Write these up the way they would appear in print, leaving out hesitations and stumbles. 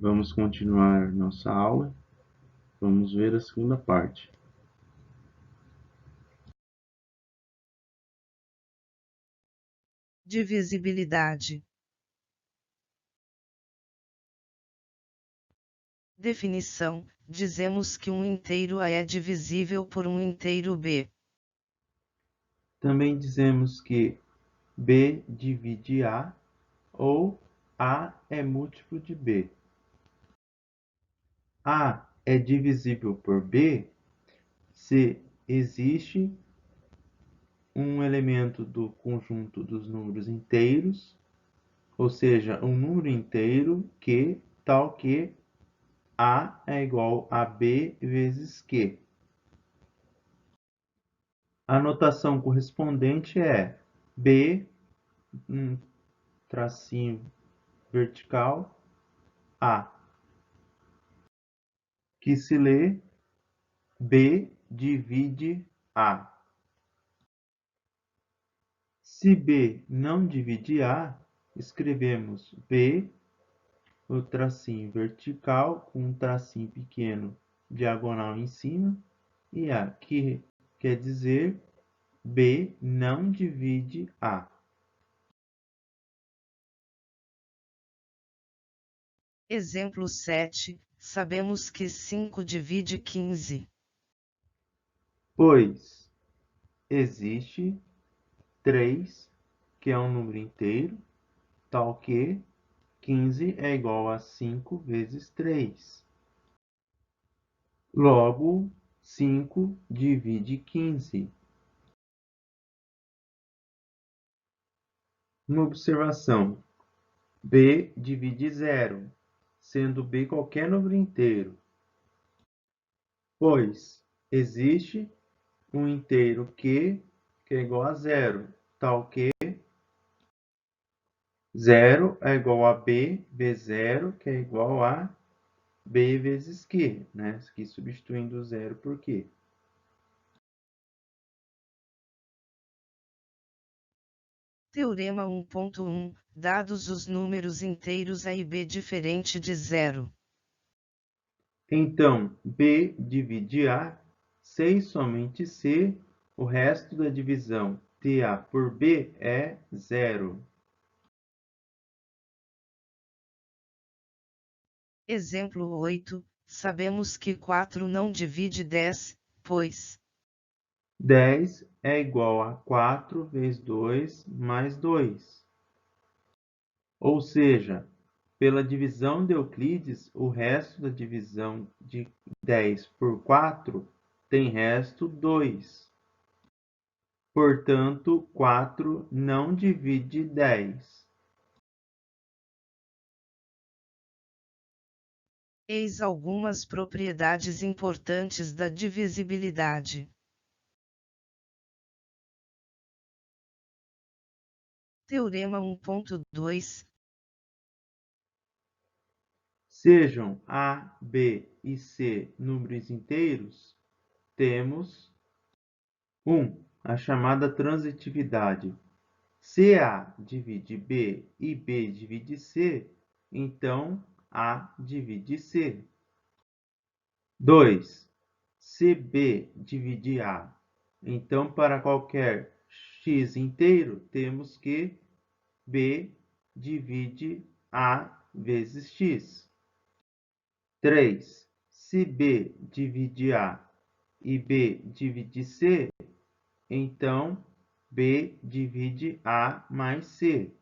Vamos continuar nossa aula. Vamos ver a segunda parte. Divisibilidade. Definição: dizemos que um inteiro A é divisível por um inteiro B. Também dizemos que B divide A ou A é múltiplo de B. A é divisível por B se existe um elemento do conjunto dos números inteiros, ou seja, um número inteiro tal que A é igual a B vezes Q. A notação correspondente é B, tracinho vertical, A, que se lê B divide A. Se B não divide A, escrevemos B, o tracinho vertical, com um tracinho pequeno diagonal em cima, e A, que quer dizer B não divide A. Exemplo 7. Sabemos que 5 divide 15. Pois existe 3, que é um número inteiro, tal que 15 é igual a 5 vezes 3. Logo, 5 divide 15. Uma observação: B divide 0, sendo B qualquer número inteiro, pois existe um inteiro que é igual a 0, tal que 0 é igual a B vezes 0, que é igual a B vezes Q, né? Aqui substituindo o 0 por Q. Teorema 1.1. Dados os números inteiros A e B diferente de 0. Então, B divide A, se e somente se o resto da divisão TA por B é 0. Exemplo 8. Sabemos que 4 não divide 10, pois 10 é igual a 4 vezes 2 mais 2. Ou seja, pela divisão de Euclides, o resto da divisão de 10 por 4 tem resto 2. Portanto, 4 não divide 10. Eis algumas propriedades importantes da divisibilidade. Teorema 1.2. Sejam A, B e C números inteiros, temos 1. A chamada transitividade. Se A divide B e B divide C, então A divide C. 2. Se B divide A, então para qualquer x inteiro, temos que B divide A vezes x. 3. Se B divide A e B divide C, então B divide A mais C.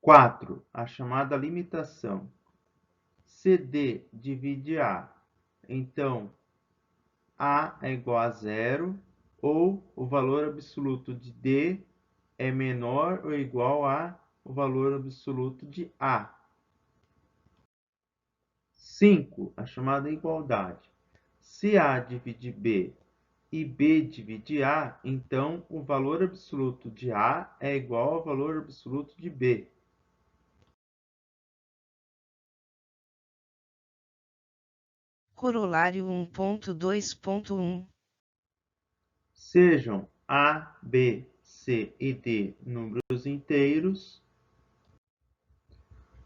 4. A chamada limitação. Se D divide A, então A é igual a 0, ou o valor absoluto de D é menor ou igual ao valor absoluto de A. 5. A chamada igualdade. Se A divide B e B divide A, então o valor absoluto de A é igual ao valor absoluto de B. Corolário 1.2.1. Sejam A, B, C e D números inteiros.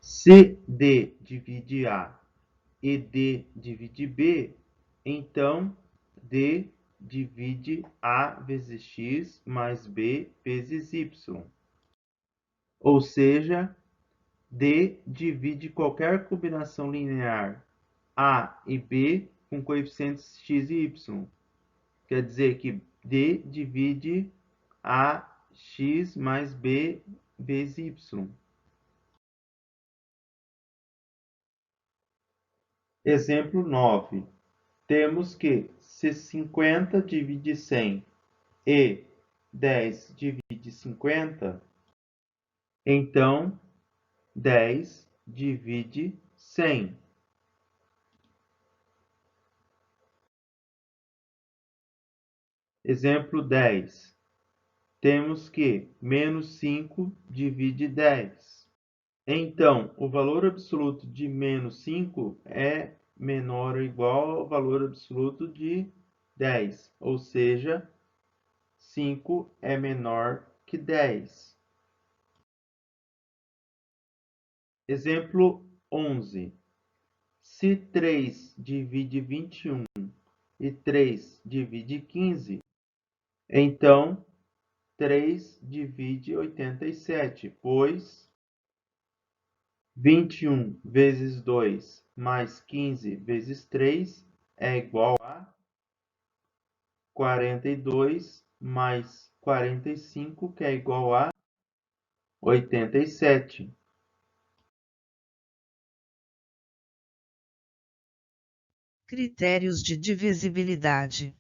Se D divide A e D divide B, então D divide A vezes X mais B vezes Y. Ou seja, D divide qualquer combinação linear A e B com coeficientes x e y. Quer dizer que D divide AX mais B vezes Y. Exemplo 9. Temos que se 50 divide 100 e 10 divide 50, então 10 divide 100. Exemplo 10. Temos que menos 5 divide 10. Então, o valor absoluto de menos 5 é menor ou igual ao valor absoluto de 10, ou seja, 5 é menor que 10. Exemplo 11. Se 3 divide 21 e 3 divide 15, então 3 divide 87, pois 21 vezes 2 mais 15 vezes 3 é igual a 42 mais 45, que é igual a 87. Critérios de divisibilidade.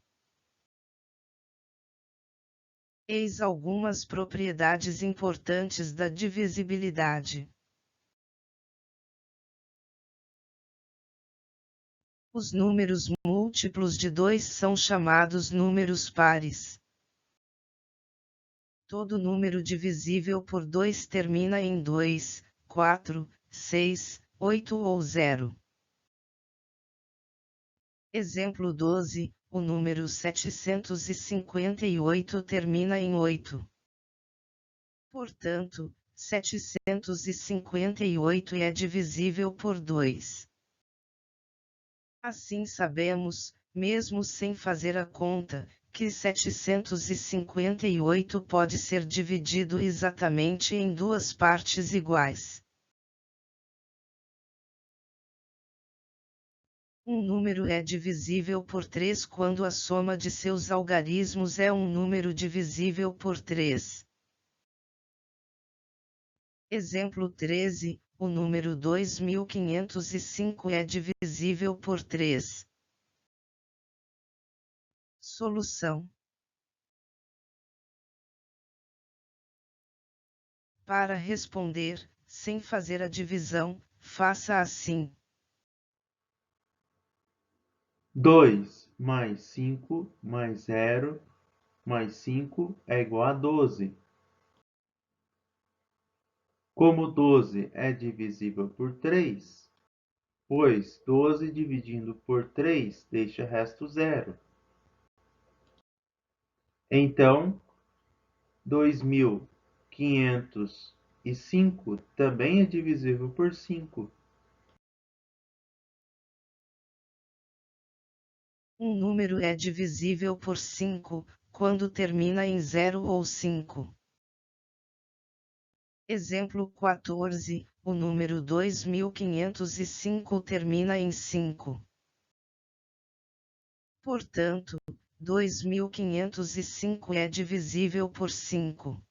Eis algumas propriedades importantes da divisibilidade. Os números múltiplos de 2 são chamados números pares. Todo número divisível por 2 termina em 2, 4, 6, 8 ou 0. Exemplo 12, o número 758 termina em 8. Portanto, 758 é divisível por 2. Assim sabemos, mesmo sem fazer a conta, que 758 pode ser dividido exatamente em duas partes iguais. Um número é divisível por 3 quando a soma de seus algarismos é um número divisível por 3. Exemplo 13, o número 2505 é divisível por 3. Solução. Para responder, sem fazer a divisão, faça assim. 2 mais 5 mais 0 mais 5 é igual a 12. Como 12 é divisível por 3, pois 12 dividindo por 3 deixa resto 0. Então, 2505 também é divisível por 5. Um número é divisível por 5, quando termina em 0 ou 5. Exemplo 14, o número 2505 termina em 5. Portanto, 2505 é divisível por 5.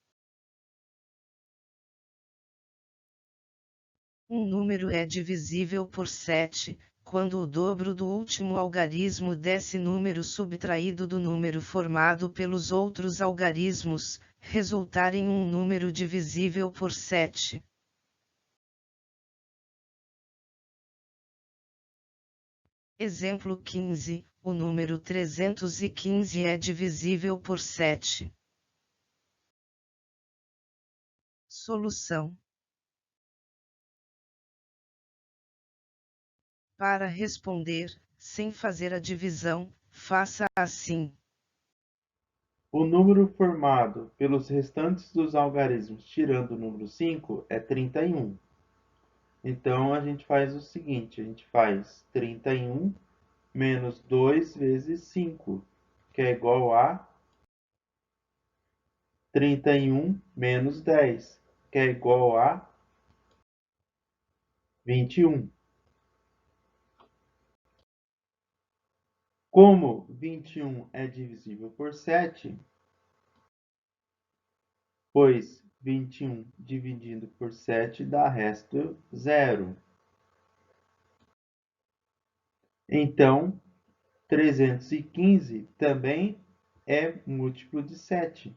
Um número é divisível por 7, quando o dobro do último algarismo desse número subtraído do número formado pelos outros algarismos, resultar em um número divisível por 7. Exemplo 15, o número 315 é divisível por 7. Solução. Para responder, sem fazer a divisão, faça assim. O número formado pelos restantes dos algarismos tirando o número 5 é 31. Então, a gente faz o seguinte, a gente faz 31 menos 2 vezes 5, que é igual a 31 menos 10, que é igual a 21. Como 21 é divisível por 7, pois 21 dividido por 7 dá resto zero. Então, 315 também é múltiplo de 7.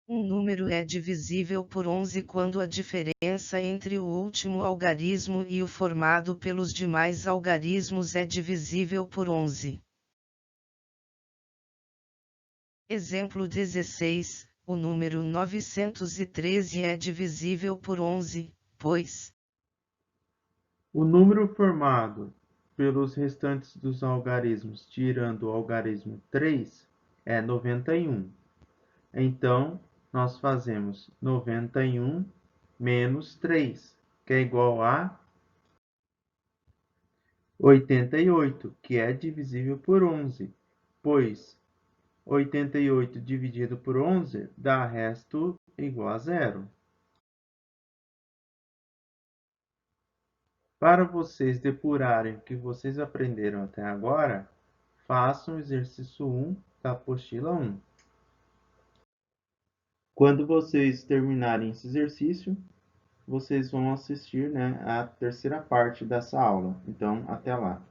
Um número é divisível por 11 quando a diferença entre o último algarismo e o formado pelos demais algarismos é divisível por 11. Exemplo 16. O número 913 é divisível por 11, pois O número formado pelos restantes dos algarismos, tirando o algarismo 3, é 91. Então, nós fazemos 91 menos 3, que é igual a 88, que é divisível por 11, pois 88 dividido por 11 dá resto igual a zero. Para vocês depurarem o que vocês aprenderam até agora, façam o exercício 1 da apostila 1. Quando vocês terminarem esse exercício, vocês vão assistir, né, a terceira parte dessa aula. Então, até lá.